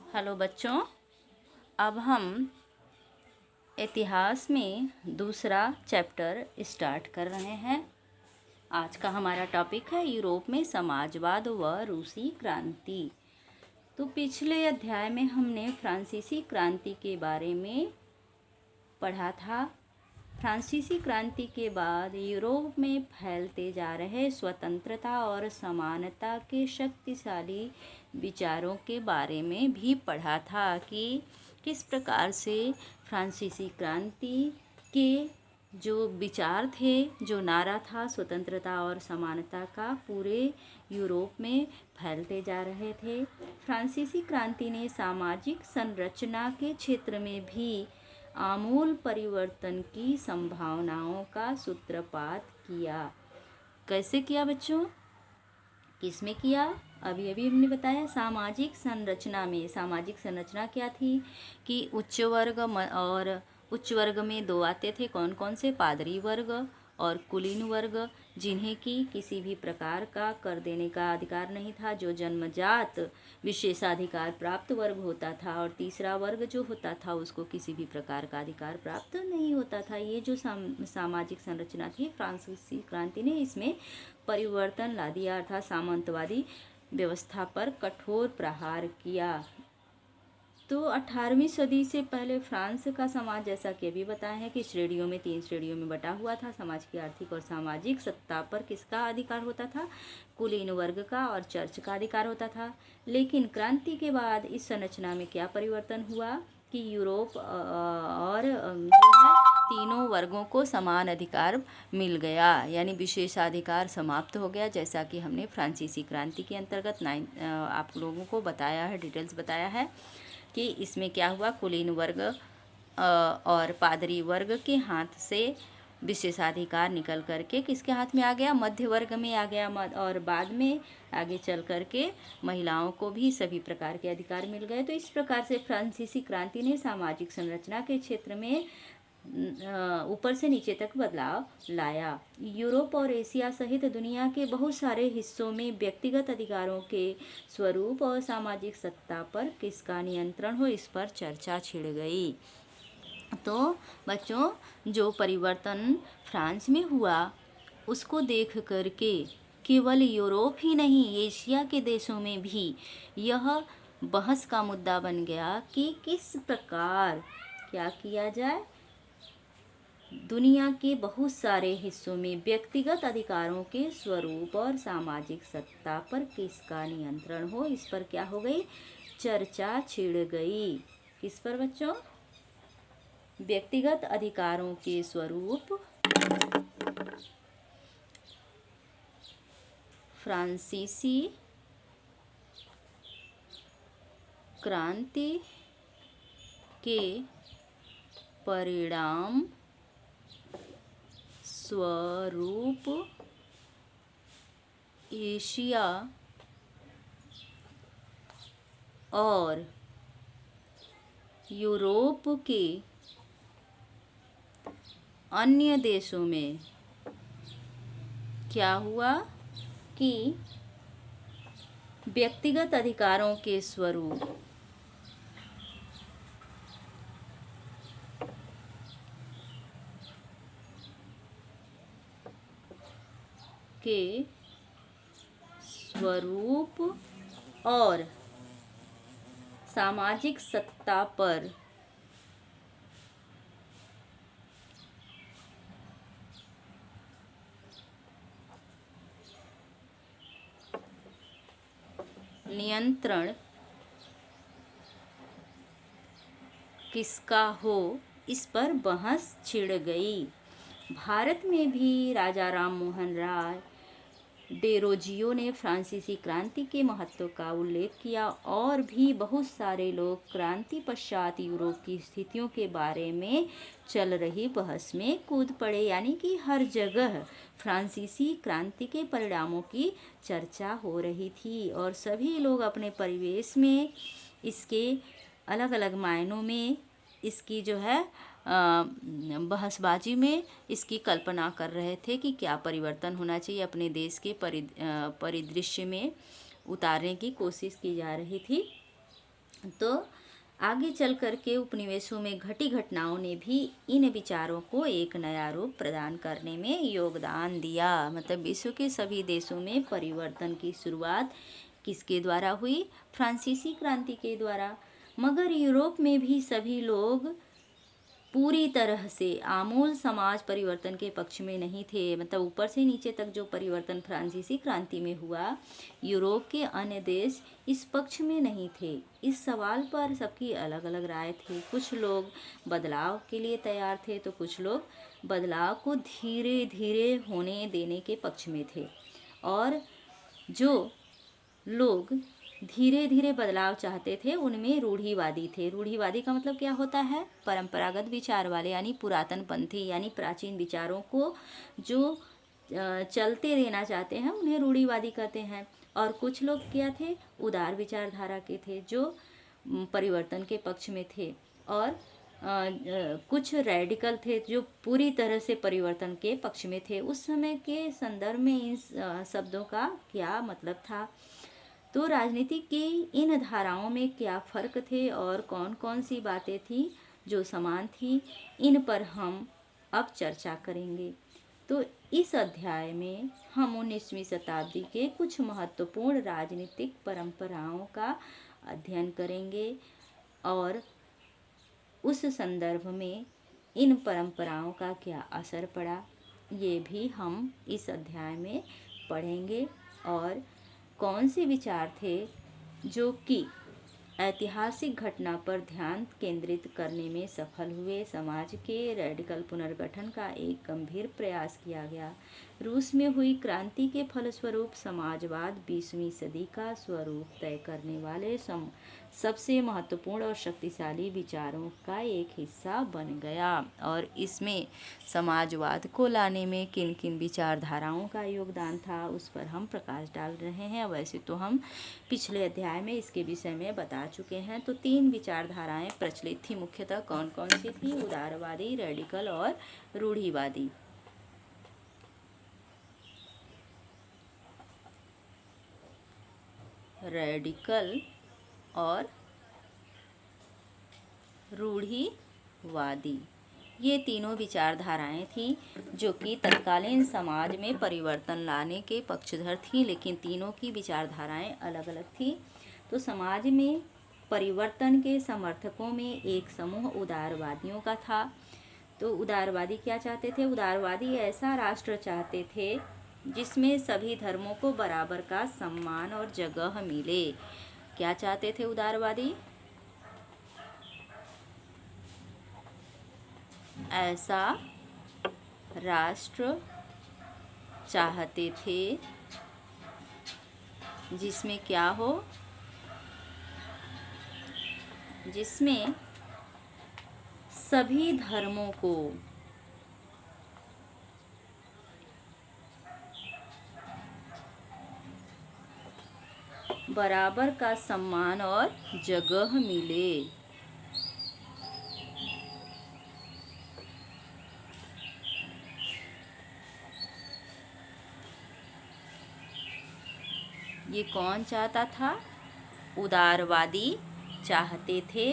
Hello बच्चों, अब हम इतिहास में दूसरा चैप्टर स्टार्ट कर रहे हैं। आज का हमारा टॉपिक है यूरोप में समाजवाद व रूसी क्रांति। तो पिछले अध्याय में हमने फ्रांसीसी क्रांति के बारे में पढ़ा था। फ्रांसीसी क्रांति के बाद यूरोप में फैलते जा रहे स्वतंत्रता और समानता के शक्तिशाली विचारों के बारे में भी पढ़ा था कि किस प्रकार से फ्रांसीसी क्रांति के जो विचार थे, जो नारा था स्वतंत्रता और समानता का, पूरे यूरोप में फैलते जा रहे थे। फ्रांसीसी क्रांति ने सामाजिक संरचना के क्षेत्र में भी आमूल परिवर्तन की संभावनाओं का सूत्रपात किया। कैसे किया बच्चों? किसमें किया? अभी अभी हमने बताया सामाजिक संरचना में। सामाजिक संरचना क्या थी कि उच्च वर्ग में दो आते थे। कौन कौन से? पादरी वर्ग और कुलीन वर्ग, जिन्हें कि किसी भी प्रकार का कर देने का अधिकार नहीं था, जो जन्मजात विशेषाधिकार प्राप्त वर्ग होता था। और तीसरा वर्ग जो होता था उसको किसी भी प्रकार का अधिकार प्राप्त नहीं होता था। ये जो सामाजिक संरचना थी, फ्रांसीसी क्रांति ने इसमें परिवर्तन ला दिया, अर्थात सामंतवादी व्यवस्था पर कठोर प्रहार किया। तो 18वीं सदी से पहले फ्रांस का समाज, जैसा कि अभी बताया है कि तीन श्रेणियों में बटा हुआ था। समाज की आर्थिक और सामाजिक सत्ता पर किसका अधिकार होता था? कुलीन वर्ग का और चर्च का अधिकार होता था। लेकिन क्रांति के बाद इस संरचना में क्या परिवर्तन हुआ कि यूरोप और जो है तीनों वर्गों को समान अधिकार मिल गया, यानी विशेषाधिकार समाप्त हो गया। जैसा कि हमने फ्रांसीसी क्रांति के अंतर्गत आप लोगों को बताया है, डिटेल्स बताया है कि इसमें क्या हुआ। कुलीन वर्ग और पादरी वर्ग के हाथ से विशेषाधिकार निकल करके किसके हाथ में आ गया? मध्य वर्ग में आ गया। और बाद में आगे चल करके महिलाओं को भी सभी प्रकार के अधिकार मिल गए। तो इस प्रकार से फ्रांसीसी क्रांति ने सामाजिक संरचना के क्षेत्र में ऊपर से नीचे तक बदलाव लाया। यूरोप और एशिया सहित दुनिया के बहुत सारे हिस्सों में व्यक्तिगत अधिकारों के स्वरूप और सामाजिक सत्ता पर किसका नियंत्रण हो, इस पर चर्चा छिड़ गई। तो बच्चों, जो परिवर्तन फ्रांस में हुआ उसको देख करके केवल यूरोप ही नहीं, एशिया के देशों में भी यह बहस का मुद्दा बन गया कि किस प्रकार क्या किया जाए। दुनिया के बहुत सारे हिस्सों में व्यक्तिगत अधिकारों के स्वरूप और सामाजिक सत्ता पर किसका नियंत्रण हो, इस पर क्या हो गई? चर्चा छिड़ गई। किस पर बच्चों? व्यक्तिगत अधिकारों के स्वरूप, फ्रांसीसी क्रांति के परिणाम स्वरूप एशिया और यूरोप के अन्य देशों में क्या हुआ कि व्यक्तिगत अधिकारों के स्वरूप और सामाजिक सत्ता पर नियंत्रण किसका हो, इस पर बहस छिड़ गई। भारत में भी राजा राम मोहन राय डेरोजियो ने फ्रांसीसी क्रांति के महत्व का उल्लेख किया और भी बहुत सारे लोग क्रांति पश्चात यूरोप की स्थितियों के बारे में चल रही बहस में कूद पड़े। यानी कि हर जगह फ्रांसीसी क्रांति के परिणामों की चर्चा हो रही थी और सभी लोग अपने परिवेश में इसके अलग अलग मायनों में इसकी जो है बहसबाजी में इसकी कल्पना कर रहे थे कि क्या परिवर्तन होना चाहिए, अपने देश के परिदृश्य में उतारने की कोशिश की जा रही थी। तो आगे चल कर के उपनिवेशों में घटी घटनाओं ने भी इन विचारों को एक नया रूप प्रदान करने में योगदान दिया। मतलब विश्व के सभी देशों में परिवर्तन की शुरुआत किसके द्वारा हुई? फ्रांसीसी क्रांति के द्वारा। मगर यूरोप में भी सभी लोग पूरी तरह से आमूल समाज परिवर्तन के पक्ष में नहीं थे। मतलब ऊपर से नीचे तक जो परिवर्तन फ्रांसीसी क्रांति में हुआ, यूरोप के अन्य देश इस पक्ष में नहीं थे। इस सवाल पर सबकी अलग अलग राय थी। कुछ लोग बदलाव के लिए तैयार थे तो कुछ लोग बदलाव को धीरे धीरे होने देने के पक्ष में थे। और जो लोग धीरे धीरे बदलाव चाहते थे उनमें रूढ़िवादी थे। रूढ़िवादी का मतलब क्या होता है? परंपरागत विचार वाले, यानी पुरातन पंथी, यानी प्राचीन विचारों को जो चलते रहना चाहते हैं उन्हें रूढ़िवादी कहते हैं। और कुछ लोग क्या थे? उदार विचारधारा के थे, जो परिवर्तन के पक्ष में थे। और कुछ रेडिकल थे जो पूरी तरह से परिवर्तन के पक्ष में थे। उस समय के संदर्भ में इन शब्दों का क्या मतलब था? तो राजनीति की इन धाराओं में क्या फ़र्क थे और कौन कौन सी बातें थी जो समान थी, इन पर हम अब चर्चा करेंगे। तो इस अध्याय में हम 19वीं शताब्दी के कुछ महत्वपूर्ण राजनीतिक परंपराओं का अध्ययन करेंगे और उस संदर्भ में इन परंपराओं का क्या असर पड़ा, ये भी हम इस अध्याय में पढ़ेंगे। और कौन से विचार थे जो कि ऐतिहासिक घटना पर ध्यान केंद्रित करने में सफल हुए। समाज के रेडिकल पुनर्गठन का एक गंभीर प्रयास किया गया। रूस में हुई क्रांति के फलस्वरूप समाजवाद 20वीं सदी का स्वरूप तय करने वाले सबसे महत्वपूर्ण और शक्तिशाली विचारों का एक हिस्सा बन गया। और इसमें समाजवाद को लाने में किन किन विचारधाराओं का योगदान था, उस पर हम प्रकाश डाल रहे हैं। वैसे तो हम पिछले अध्याय में इसके विषय में बता चुके हैं। तो 3 विचारधाराएं प्रचलित थी, मुख्यतः कौन कौन सी थी? उदारवादी, रेडिकल और रूढ़िवादी। रेडिकल और रूढ़िवादी, ये तीनों विचारधाराएं थी जो कि तत्कालीन समाज में परिवर्तन लाने के पक्षधर थी, लेकिन तीनों की विचारधाराएं अलग अलग थी। तो समाज में परिवर्तन के समर्थकों में एक समूह उदारवादियों का था। तो उदारवादी क्या चाहते थे? उदारवादी ऐसा राष्ट्र चाहते थे जिसमें सभी धर्मों को बराबर का सम्मान और जगह मिले। क्या चाहते थे उदारवादी? ऐसा राष्ट्र चाहते थे जिसमें क्या हो? जिसमें सभी धर्मों को बराबर का सम्मान और जगह मिले। ये कौन चाहता था? उदारवादी चाहते थे।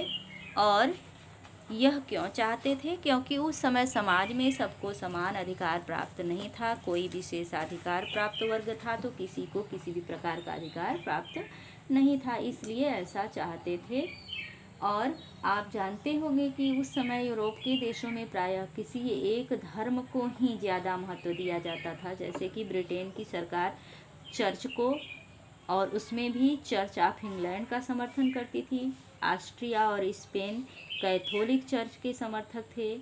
और यह क्यों चाहते थे? क्योंकि उस समय समाज में सबको समान अधिकार प्राप्त नहीं था। कोई विशेषाधिकार प्राप्त वर्ग था तो किसी को किसी भी प्रकार का अधिकार प्राप्त नहीं था, इसलिए ऐसा चाहते थे। और आप जानते होंगे कि उस समय यूरोप के देशों में प्रायः किसी एक धर्म को ही ज़्यादा महत्व दिया जाता था। जैसे कि ब्रिटेन की सरकार चर्च को, और उसमें भी चर्च ऑफ इंग्लैंड का समर्थन करती थी। ऑस्ट्रिया और स्पेन कैथोलिक चर्च के समर्थक थे।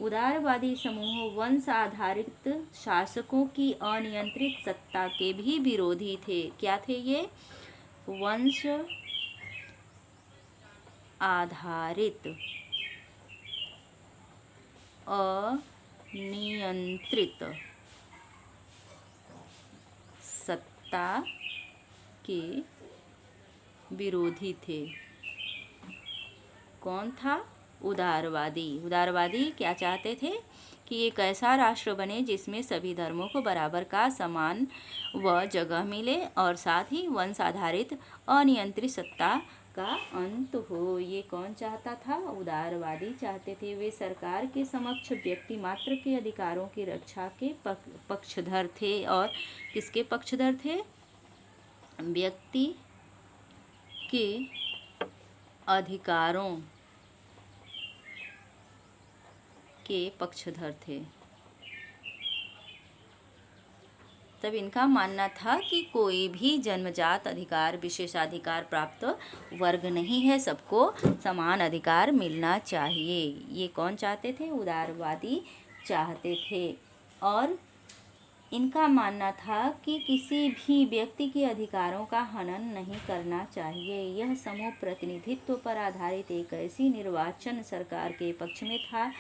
उदारवादी समूह वंश आधारित शासकों की अनियंत्रित सत्ता के भी विरोधी थे। क्या थे ये? वंश आधारित अनियंत्रित सत्ता के विरोधी थे। कौन था? उदारवादी। उदारवादी क्या चाहते थे? कि एक ऐसा राष्ट्र बने जिसमें सभी धर्मों को बराबर का सम्मान व जगह मिले और साथ ही वंश आधारित अनियंत्रित सत्ता का अंत हो। ये कौन चाहता था? उदारवादी चाहते थे। वे सरकार के समक्ष व्यक्ति मात्र के अधिकारों की रक्षा के पक्षधर थे। और किसके पक्षधर थे? व्यक्ति के अधिकारों के पक्षधर थे। तब इनका मानना था कि कोई भी जन्मजात अधिकार विशेषाधिकार प्राप्त वर्ग नहीं है, सबको समान अधिकार मिलना चाहिए। ये कौन चाहते थे? उदारवादी चाहते थे। और इनका मानना था कि किसी भी व्यक्ति के अधिकारों का हनन नहीं करना चाहिए। यह समूह प्रतिनिधित्व पर आधारित एक ऐसी निर्वाचन सरकार के पक्ष में था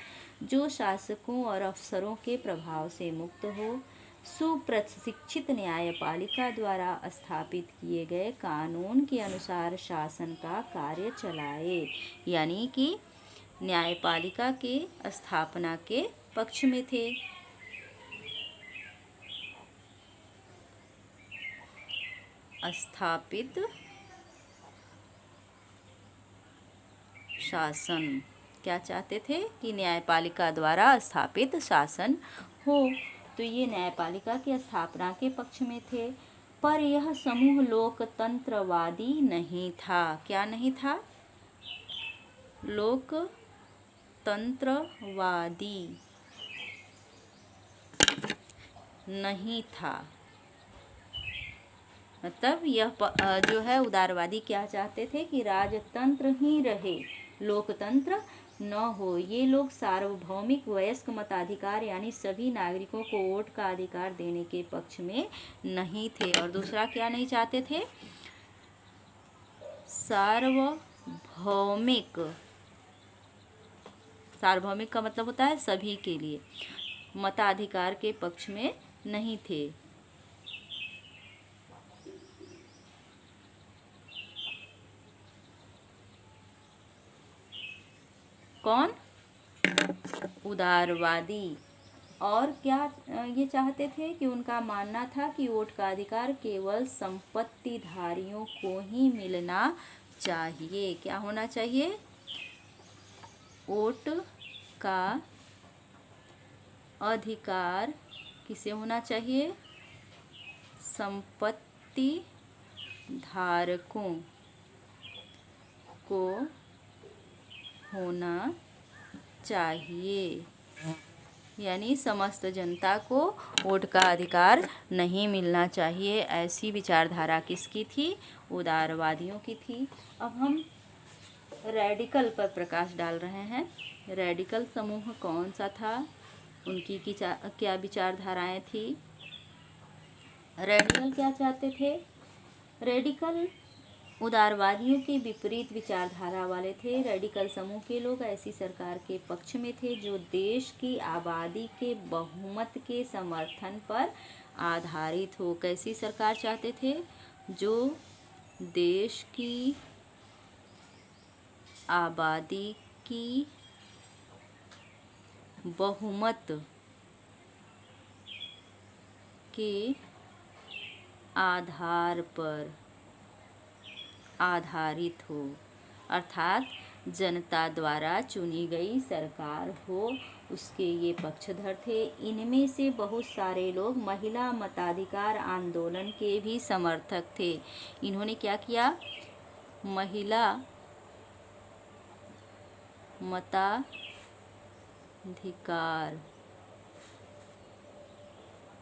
जो शासकों और अफसरों के प्रभाव से मुक्त हो, सुप्रशिक्षित न्यायपालिका द्वारा स्थापित किए गए कानून के अनुसार शासन का कार्य चलाए। यानी कि न्यायपालिका के स्थापना के पक्ष में थे। स्थापित शासन क्या चाहते थे? कि न्यायपालिका द्वारा स्थापित शासन हो। तो ये न्यायपालिका की स्थापना के पक्ष में थे। पर यह समूह लोकतंत्रवादी नहीं था। क्या नहीं था? लोकतंत्रवादी नहीं था। मतलब यह जो है उदारवादी क्या चाहते थे? कि राजतंत्र ही रहे, लोकतंत्र न हो। ये लोग सार्वभौमिक वयस्क मताधिकार यानी सभी नागरिकों को वोट का अधिकार देने के पक्ष में नहीं थे। और दूसरा क्या नहीं चाहते थे? सार्वभौमिक। सार्वभौमिक का मतलब होता है सभी के लिए। मताधिकार के पक्ष में नहीं थे। कौन? उदारवादी। और क्या ये चाहते थे? कि उनका मानना था कि वोट का अधिकार केवल संपत्तिधारियों को ही मिलना चाहिए। क्या होना चाहिए? वोट का अधिकार किसे होना चाहिए? संपत्ति धारकों को होना चाहिए। यानी समस्त जनता को वोट का अधिकार नहीं मिलना चाहिए। ऐसी विचारधारा किसकी थी? उदारवादियों की थी। अब हम रेडिकल पर प्रकाश डाल रहे हैं। रेडिकल समूह कौन सा था? उनकी क्या विचारधाराएं थी? रेडिकल क्या चाहते थे? रेडिकल उदारवादियों के विपरीत विचारधारा वाले थे। रेडिकल समूह के लोग ऐसी सरकार के पक्ष में थे जो देश की आबादी के बहुमत के समर्थन पर आधारित हो। कैसी सरकार चाहते थे? जो देश की आबादी की बहुमत के आधार पर आधारित हो, अर्थात जनता द्वारा चुनी गई सरकार हो, उसके ये पक्षधर थे। इनमें से बहुत सारे लोग महिला मताधिकार आंदोलन के भी समर्थक थे। इन्होंने क्या किया? महिला मताधिकार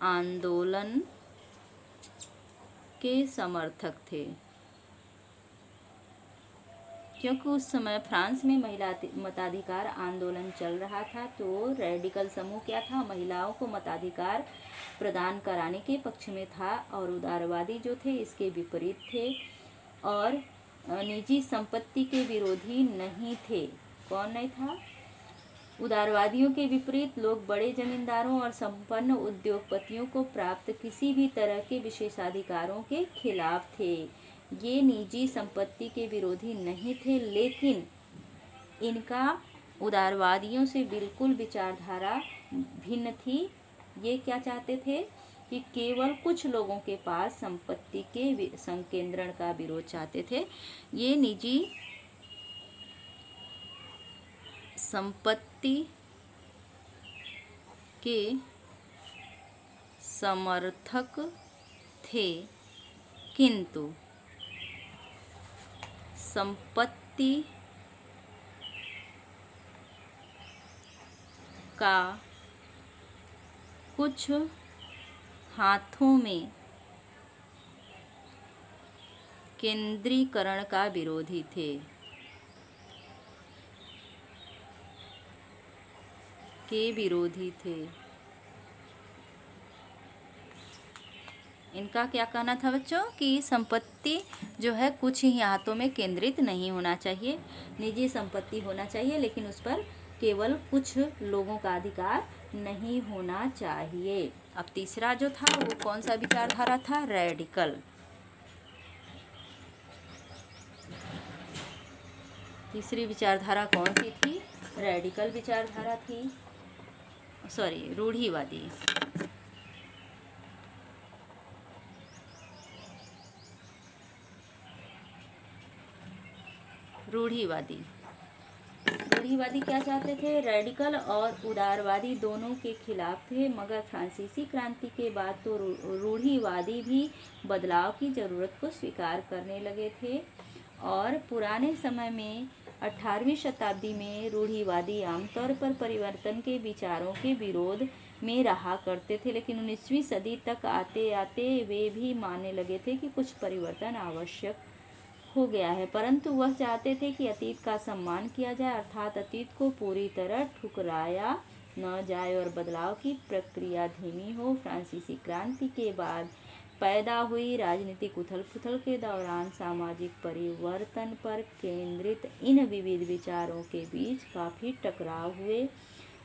आंदोलन के समर्थक थे, क्योंकि उस समय फ्रांस में महिला मताधिकार आंदोलन चल रहा था। तो रेडिकल समूह क्या था? महिलाओं को मताधिकार प्रदान कराने के पक्ष में था। और उदारवादी जो थे इसके विपरीत थे और निजी संपत्ति के विरोधी नहीं थे। कौन नहीं था? उदारवादियों के विपरीत लोग बड़े जमींदारों और संपन्न उद्योगपतियों को प्राप्त किसी भी तरह के विशेषाधिकारों के खिलाफ थे। ये निजी संपत्ति के विरोधी नहीं थे, लेकिन इनका उदारवादियों से बिल्कुल विचारधारा भिन्न थी। ये क्या चाहते थे? कि केवल कुछ लोगों के पास संपत्ति के संकेंद्रण का विरोध चाहते थे। ये निजी संपत्ति के समर्थक थे, किंतु संपत्ति का कुछ हाथों में केंद्रीकरण का विरोधी थे। इनका क्या कहना था बच्चों कि संपत्ति जो है कुछ ही हाथों में केंद्रित नहीं होना चाहिए, निजी संपत्ति होना चाहिए, लेकिन उस पर केवल कुछ लोगों का अधिकार नहीं होना चाहिए। अब तीसरा जो था वो कौन सा विचारधारा था? रेडिकल। तीसरी विचारधारा कौन सी थी? रेडिकल विचारधारा थी, रूढ़िवादी। रूढ़िवादी क्या चाहते थे? रेडिकल और उदारवादी दोनों के खिलाफ थे, मगर फ्रांसीसी क्रांति के बाद तो रूढ़िवादी भी बदलाव की ज़रूरत को स्वीकार करने लगे थे। और पुराने समय में 18वीं शताब्दी में रूढ़िवादी आमतौर पर परिवर्तन के विचारों के विरोध में रहा करते थे, लेकिन 19वीं सदी तक आते आते वे भी मानने लगे थे कि कुछ परिवर्तन आवश्यक हो गया है, परंतु वह चाहते थे कि अतीत का सम्मान किया जाए, अर्थात अतीत को पूरी तरह ठुकराया न जाए और बदलाव की प्रक्रिया धीमी हो। फ्रांसीसी क्रांति के बाद पैदा हुई राजनीतिक उथल-पुथल के दौरान सामाजिक परिवर्तन पर केंद्रित इन विविध विचारों के बीच काफ़ी टकराव हुए।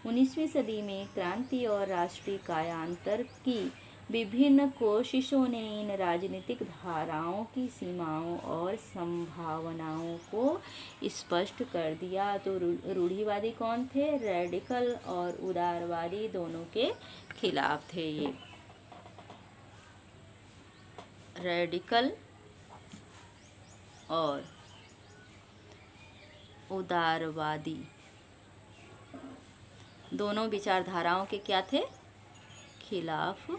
19वीं सदी में क्रांति और राष्ट्रीय कायांतर की विभिन्न कोशिशों ने इन राजनीतिक धाराओं की सीमाओं और संभावनाओं को स्पष्ट कर दिया। तो रूढ़िवादी कौन थे? रेडिकल और उदारवादी दोनों के खिलाफ थे। ये रेडिकल और उदारवादी दोनों विचारधाराओं के क्या थे? खिलाफ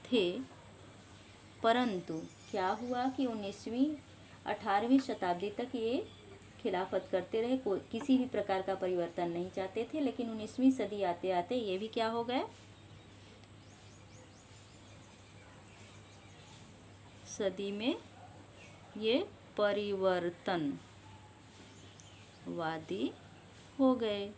थे। परंतु क्या हुआ कि 18वीं शताब्दी तक ये खिलाफत करते रहे, कोई किसी भी प्रकार का परिवर्तन नहीं चाहते थे, लेकिन 19वीं सदी आते आते ये भी क्या हो गए? सदी में ये परिवर्तनवादी हो गए।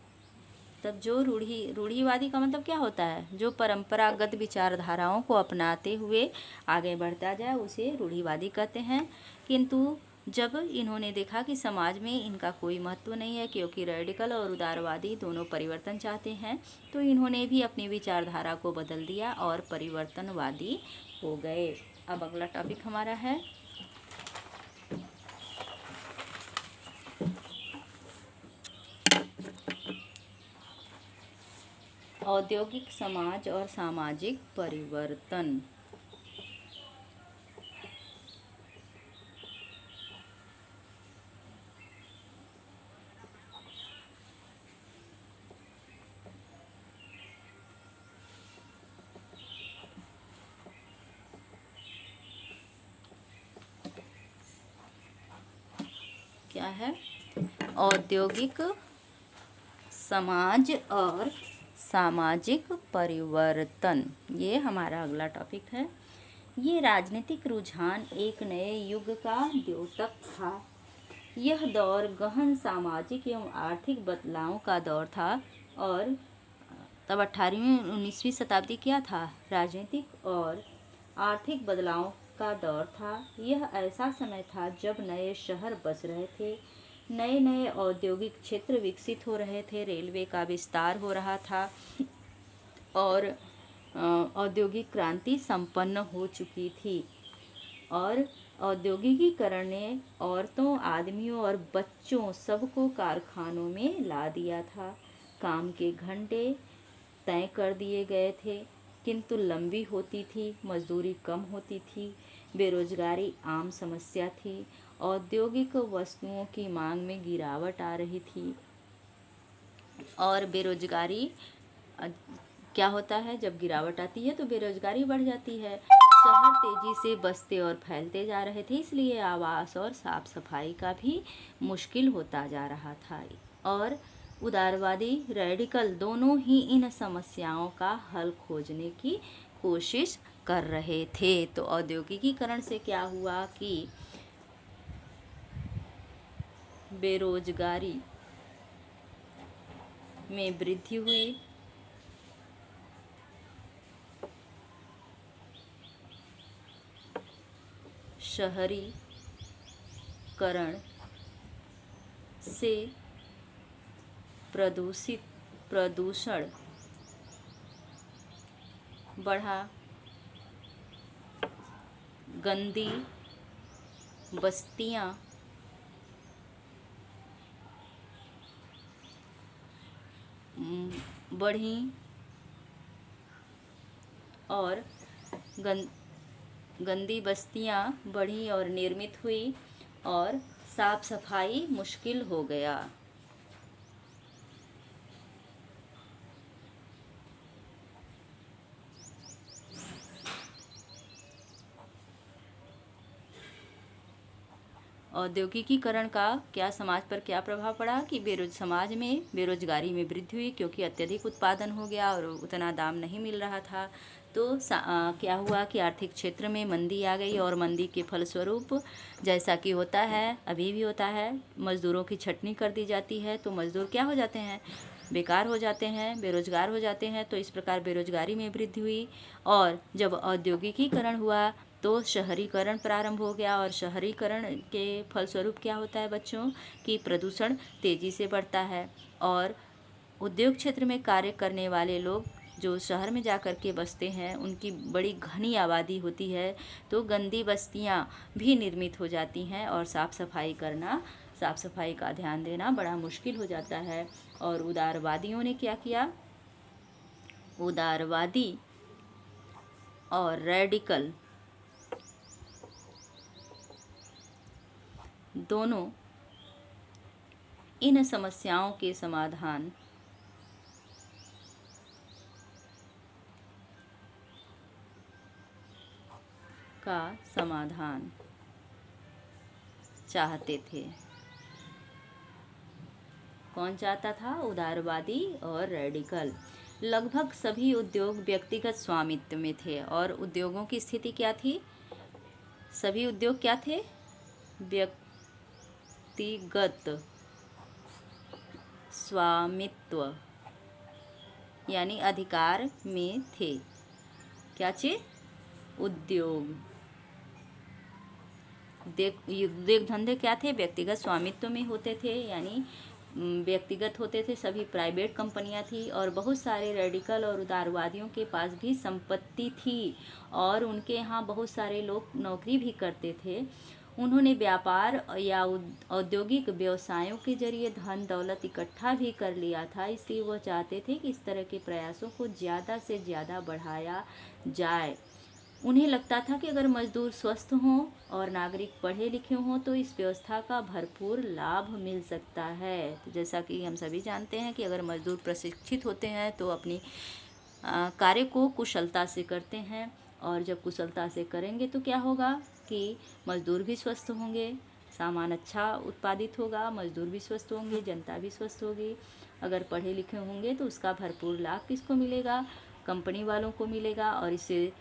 तब जो रूढ़िवादी का मतलब क्या होता है? जो परंपरागत विचारधाराओं को अपनाते हुए आगे बढ़ता जाए उसे रूढ़िवादी कहते हैं। किंतु जब इन्होंने देखा कि समाज में इनका कोई महत्व नहीं है, क्योंकि रेडिकल और उदारवादी दोनों परिवर्तन चाहते हैं, तो इन्होंने भी अपनी विचारधारा को बदल दिया और परिवर्तनवादी हो गए। अब अगला टॉपिक हमारा है औद्योगिक समाज और सामाजिक परिवर्तन। क्या है? औद्योगिक समाज और सामाजिक परिवर्तन, ये हमारा अगला टॉपिक है। ये राजनीतिक रुझान एक नए युग का द्योतक था। यह दौर गहन सामाजिक एवं आर्थिक बदलाव का दौर था। और तब 18वीं 19वीं शताब्दी क्या था? राजनीतिक और आर्थिक बदलाव का दौर था। यह ऐसा समय था जब नए शहर बस रहे थे, नए नए औद्योगिक क्षेत्र विकसित हो रहे थे, रेलवे का विस्तार हो रहा था और औद्योगिक क्रांति संपन्न हो चुकी थी। और औद्योगिकीकरण ने औरतों, आदमियों और बच्चों सबको कारखानों में ला दिया था। काम के घंटे तय कर दिए गए थे किंतु लंबी होती थी, मजदूरी कम होती थी, बेरोजगारी आम समस्या थी, औद्योगिक वस्तुओं की मांग में गिरावट आ रही थी। और बेरोजगारी क्या होता है, जब गिरावट आती है तो बेरोजगारी बढ़ जाती है। शहर तेजी से बसते और फैलते जा रहे थे, इसलिए आवास और साफ सफाई का भी मुश्किल होता जा रहा था। और उदारवादी रेडिकल दोनों ही इन समस्याओं का हल खोजने की कोशिश कर रहे थे। तो औद्योगिकीकरण से क्या हुआ कि बेरोजगारी में वृद्धि हुई, शहरीकरण से प्रदूषण बढ़ा, गंदी बस्तियां बढ़ी और गंदी बस्तियां बढ़ी और निर्मित हुई और साफ सफाई मुश्किल हो गया। औद्योगिकीकरण का क्या समाज पर क्या प्रभाव पड़ा कि समाज में बेरोजगारी में वृद्धि हुई, क्योंकि अत्यधिक उत्पादन हो गया और उतना दाम नहीं मिल रहा था। तो क्या हुआ कि आर्थिक क्षेत्र में मंदी आ गई, और मंदी के फलस्वरूप जैसा कि होता है, अभी भी होता है, मज़दूरों की छटनी कर दी जाती है। तो मज़दूर क्या हो जाते हैं, बेकार हो जाते हैं, बेरोजगार हो जाते हैं। तो इस प्रकार बेरोजगारी में वृद्धि हुई। और जब औद्योगिकीकरण हुआ तो शहरीकरण प्रारंभ हो गया, और शहरीकरण के फलस्वरूप क्या होता है बच्चों कि प्रदूषण तेज़ी से बढ़ता है। और उद्योग क्षेत्र में कार्य करने वाले लोग जो शहर में जा कर के बसते हैं, उनकी बड़ी घनी आबादी होती है, तो गंदी बस्तियां भी निर्मित हो जाती हैं और साफ सफाई का ध्यान देना बड़ा मुश्किल हो जाता है। और उदारवादियों ने क्या किया, उदारवादी और रेडिकल दोनों इन समस्याओं के समाधान चाहते थे। कौन चाहता था, उदारवादी और रेडिकल। लगभग सभी उद्योग व्यक्तिगत स्वामित्व में थे। और उद्योगों की स्थिति क्या थी, सभी उद्योग क्या थे, व्यक्तिगत स्वामित्व यानी अधिकार में थे। क्या चीज, उद्योग धंधे क्या थे, व्यक्तिगत स्वामित्व में होते थे, यानी व्यक्तिगत होते थे, सभी प्राइवेट कंपनियां थी। और बहुत सारे रेडिकल और उदारवादियों के पास भी संपत्ति थी, और उनके यहाँ बहुत सारे लोग नौकरी भी करते थे। उन्होंने व्यापार या औद्योगिक व्यवसायों के जरिए धन दौलत इकट्ठा भी कर लिया था, इसलिए वह चाहते थे कि इस तरह के प्रयासों को ज़्यादा से ज़्यादा बढ़ाया जाए। उन्हें लगता था कि अगर मजदूर स्वस्थ हों और नागरिक पढ़े लिखे हों तो इस व्यवस्था का भरपूर लाभ मिल सकता है। तो जैसा कि हम सभी जानते हैं कि अगर मजदूर प्रशिक्षित होते हैं तो अपनी कार्य को कुशलता से करते हैं, और जब कुशलता से करेंगे तो क्या होगा कि मजदूर भी स्वस्थ होंगे, सामान अच्छा उत्पादित होगा, मजदूर भी स्वस्थ होंगे, जनता भी स्वस्थ होगी। अगर पढ़े लिखे होंगे तो उसका भरपूर लाभ किसको मिलेगा, कंपनी वालों को मिलेगा, और इससे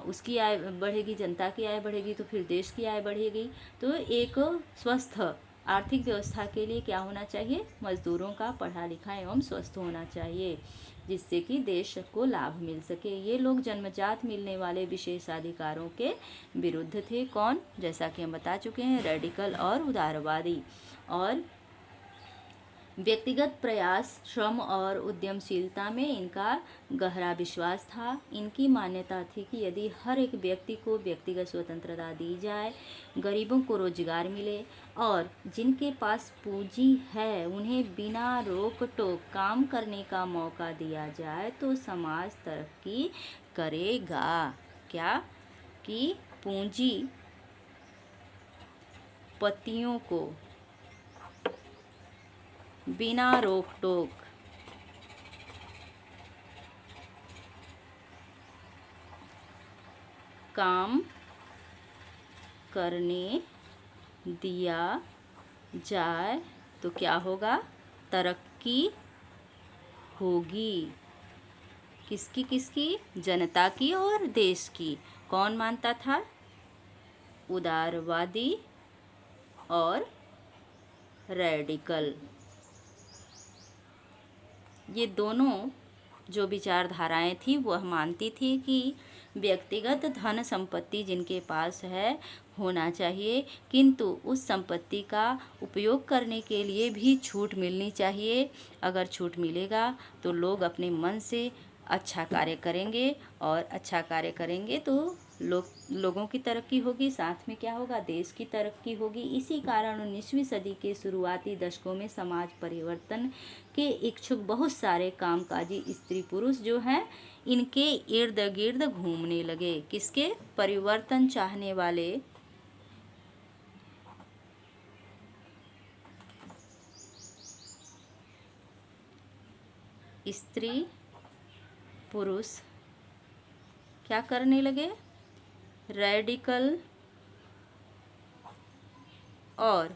उसकी आय बढ़ेगी, जनता की आय बढ़ेगी, तो फिर देश की आय बढ़ेगी। तो एक स्वस्थ आर्थिक व्यवस्था के लिए क्या होना चाहिए, मजदूरों का पढ़ा लिखा एवं स्वस्थ होना चाहिए, जिससे कि देश को लाभ मिल सके। ये लोग जन्मजात मिलने वाले विशेषाधिकारों के विरुद्ध थे। कौन, जैसा कि हम बता चुके हैं, रेडिकल और उदारवादी। और व्यक्तिगत प्रयास, श्रम और उद्यमशीलता में इनका गहरा विश्वास था। इनकी मान्यता थी कि यदि हर एक व्यक्ति को व्यक्तिगत स्वतंत्रता दी जाए, गरीबों को रोजगार मिले और जिनके पास पूंजी है उन्हें बिना रोक टोक काम करने का मौका दिया जाए तो समाज तरक्की करेगा। क्या कि पूंजीपतियों को बिना रोक टोक काम करने दिया जाए तो क्या होगा? तरक्की होगी। किसकी किसकी? जनता की और देश की। कौन मानता था? उदारवादी और रेडिकल। ये दोनों जो विचारधाराएं थी वह मानती थी कि व्यक्तिगत धन संपत्ति जिनके पास है होना चाहिए, किंतु उस संपत्ति का उपयोग करने के लिए भी छूट मिलनी चाहिए। अगर छूट मिलेगा तो लोग अपने मन से अच्छा कार्य करेंगे और अच्छा कार्य करेंगे तो लोगों की तरक्की होगी, साथ में क्या होगा? देश की तरक्की होगी। इसी कारण 19वीं सदी के शुरुआती दशकों में समाज परिवर्तन के इच्छुक बहुत सारे कामकाजी स्त्री पुरुष जो हैं इनके इर्द गिर्द घूमने लगे। किसके? परिवर्तन चाहने वाले स्त्री पुरुष क्या करने लगे? रेडिकल और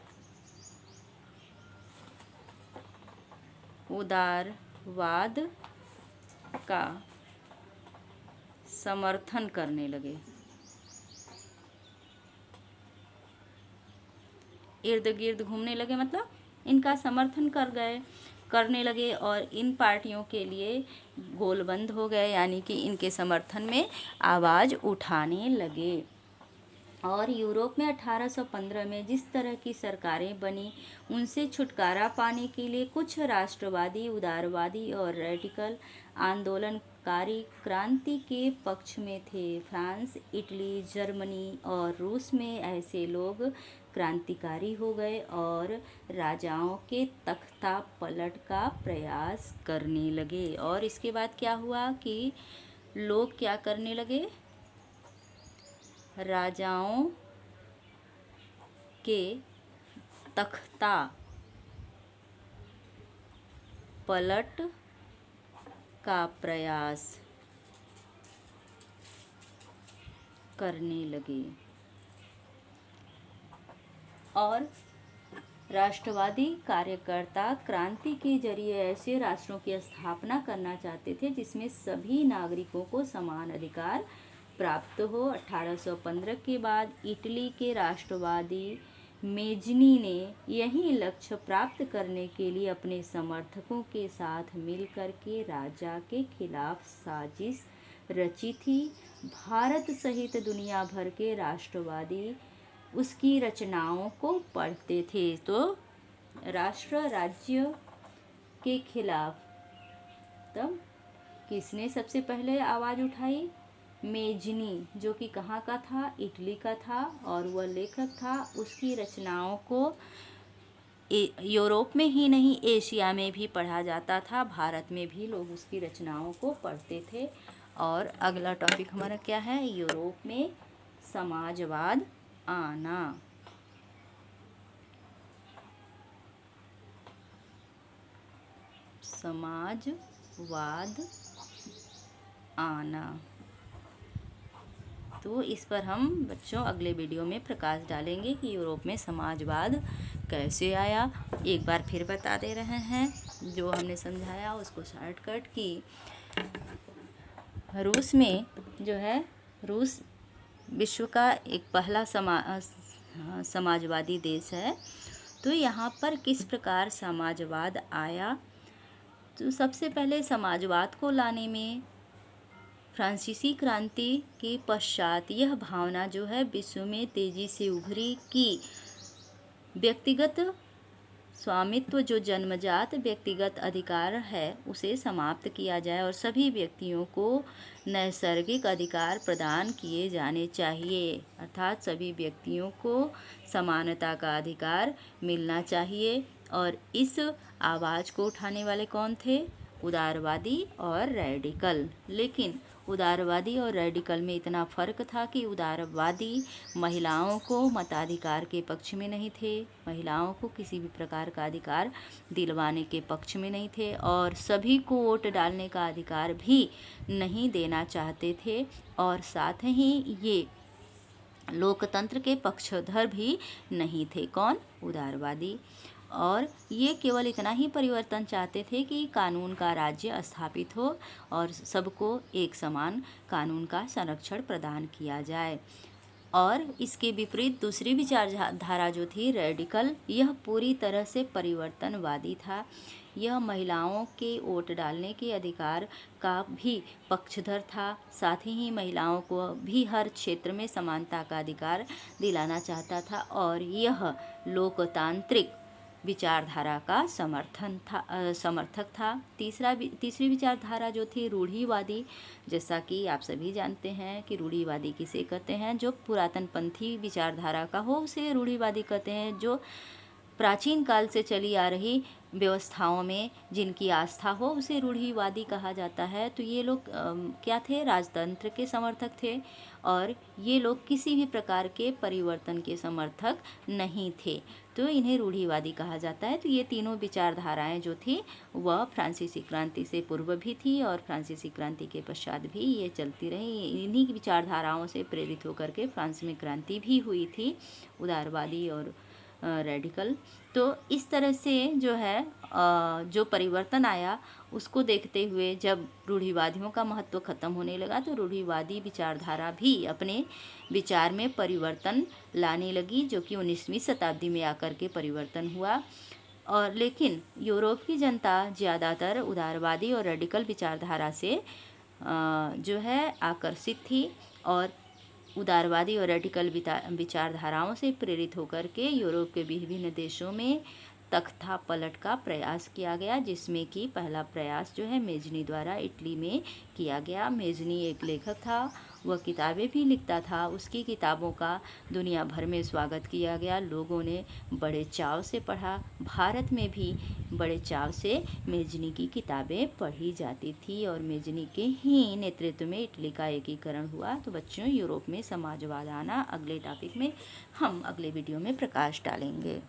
उदारवाद का समर्थन करने लगे। इर्द गिर्द घूमने लगे मतलब इनका समर्थन करने लगे और इन पार्टियों के लिए गोलबंद हो गए, यानी कि इनके समर्थन में आवाज़ उठाने लगे। और यूरोप में 1815 में जिस तरह की सरकारें बनी उनसे छुटकारा पाने के लिए कुछ राष्ट्रवादी, उदारवादी और रेडिकल आंदोलनकारी क्रांति के पक्ष में थे। फ्रांस, इटली, जर्मनी और रूस में ऐसे लोग क्रांतिकारी हो गए और राजाओं के तख्ता पलट का प्रयास करने लगे। और इसके बाद क्या हुआ कि लोग क्या करने लगे? राजाओं के तख्ता पलट का प्रयास करने लगे और राष्ट्रवादी कार्यकर्ता क्रांति के जरिए ऐसे राष्ट्रों की स्थापना करना चाहते थे जिसमें सभी नागरिकों को समान अधिकार प्राप्त हो। 1815 के बाद इटली के राष्ट्रवादी मेजनी ने यही लक्ष्य प्राप्त करने के लिए अपने समर्थकों के साथ मिलकर के राजा के खिलाफ साजिश रची थी। भारत सहित दुनिया भर के राष्ट्रवादी उसकी रचनाओं को पढ़ते थे। तो राष्ट्र राज्य के खिलाफ तब किसने सबसे पहले आवाज़ उठाई? मेजनी, जो कि कहाँ का था? इटली का था और वह लेखक था। उसकी रचनाओं को यूरोप में ही नहीं एशिया में भी पढ़ा जाता था, भारत में भी लोग उसकी रचनाओं को पढ़ते थे। और अगला टॉपिक हमारा क्या है? यूरोप में समाजवाद आना। समाजवाद आना। तो इस पर हम बच्चों अगले वीडियो में प्रकाश डालेंगे कि यूरोप में समाजवाद कैसे आया। एक बार फिर बता दे रहे हैं जो हमने समझाया उसको शॉर्टकट की। रूस में जो है, रूस विश्व का एक पहला समाजवादी देश है। तो यहाँ पर किस प्रकार समाजवाद आया? तो सबसे पहले समाजवाद को लाने में फ्रांसीसी क्रांति के पश्चात यह भावना जो है विश्व में तेजी से उभरी कि व्यक्तिगत स्वामित्व जो जन्मजात व्यक्तिगत अधिकार है उसे समाप्त किया जाए और सभी व्यक्तियों को नैसर्गिक अधिकार प्रदान किए जाने चाहिए। अर्थात सभी व्यक्तियों को समानता का अधिकार मिलना चाहिए। और इस आवाज़ को उठाने वाले कौन थे? उदारवादी और रेडिकल। लेकिन उदारवादी और रेडिकल में इतना फ़र्क था कि उदारवादी महिलाओं को मताधिकार के पक्ष में नहीं थे, महिलाओं को किसी भी प्रकार का अधिकार दिलवाने के पक्ष में नहीं थे और सभी को वोट डालने का अधिकार भी नहीं देना चाहते थे। और साथ ही ये लोकतंत्र के पक्षधर भी नहीं थे। कौन? उदारवादी। और ये केवल इतना ही परिवर्तन चाहते थे कि कानून का राज्य स्थापित हो और सबको एक समान कानून का संरक्षण प्रदान किया जाए। और इसके विपरीत दूसरी विचारधारा जो थी रेडिकल, यह पूरी तरह से परिवर्तनवादी था। यह महिलाओं के वोट डालने के अधिकार का भी पक्षधर था, साथ ही महिलाओं को भी हर क्षेत्र में समानता का अधिकार दिलाना चाहता था और यह लोकतांत्रिक विचारधारा का समर्थक था। तीसरी विचारधारा जो थी रूढ़िवादी, जैसा कि आप सभी जानते हैं कि रूढ़िवादी किसे कहते हैं? जो पुरातनपंथी विचारधारा का हो उसे रूढ़िवादी कहते हैं। जो प्राचीन काल से चली आ रही व्यवस्थाओं में जिनकी आस्था हो उसे रूढ़िवादी कहा जाता है। तो ये लोग क्या थे? राजतंत्र के समर्थक थे और ये लोग किसी भी प्रकार के परिवर्तन के समर्थक नहीं थे, तो इन्हें रूढ़िवादी कहा जाता है। तो ये तीनों विचारधाराएं जो थी वह फ्रांसीसी क्रांति से पूर्व भी थी और फ्रांसीसी क्रांति के पश्चात भी ये चलती रही। इन्हीं विचारधाराओं से प्रेरित होकर के फ्रांस में क्रांति भी हुई थी, उदारवादी और रेडिकल। तो इस तरह से जो है जो परिवर्तन आया उसको देखते हुए जब रूढ़िवादियों का महत्व खत्म होने लगा तो रूढ़िवादी विचारधारा भी अपने विचार में परिवर्तन लाने लगी, जो कि 19वीं शताब्दी में आकर के परिवर्तन हुआ। और लेकिन यूरोप की जनता ज़्यादातर उदारवादी और रेडिकल विचारधारा से जो है आकर्षित थी और उदारवादी और रेडिकल विचारधाराओं से प्रेरित होकर के यूरोप के विभिन्न देशों में तख्ता पलट का प्रयास किया गया, जिसमें कि पहला प्रयास जो है मेजनी द्वारा इटली में किया गया। मेजनी एक लेखक था, वह किताबें भी लिखता था। उसकी किताबों का दुनिया भर में स्वागत किया गया, लोगों ने बड़े चाव से पढ़ा। भारत में भी बड़े चाव से मेजनी की किताबें पढ़ी जाती थी और मेजनी के ही नेतृत्व में इटली का एकीकरण हुआ। तो बच्चों, यूरोप में समाजवाद आना अगले टॉपिक में हम अगले वीडियो में प्रकाश डालेंगे।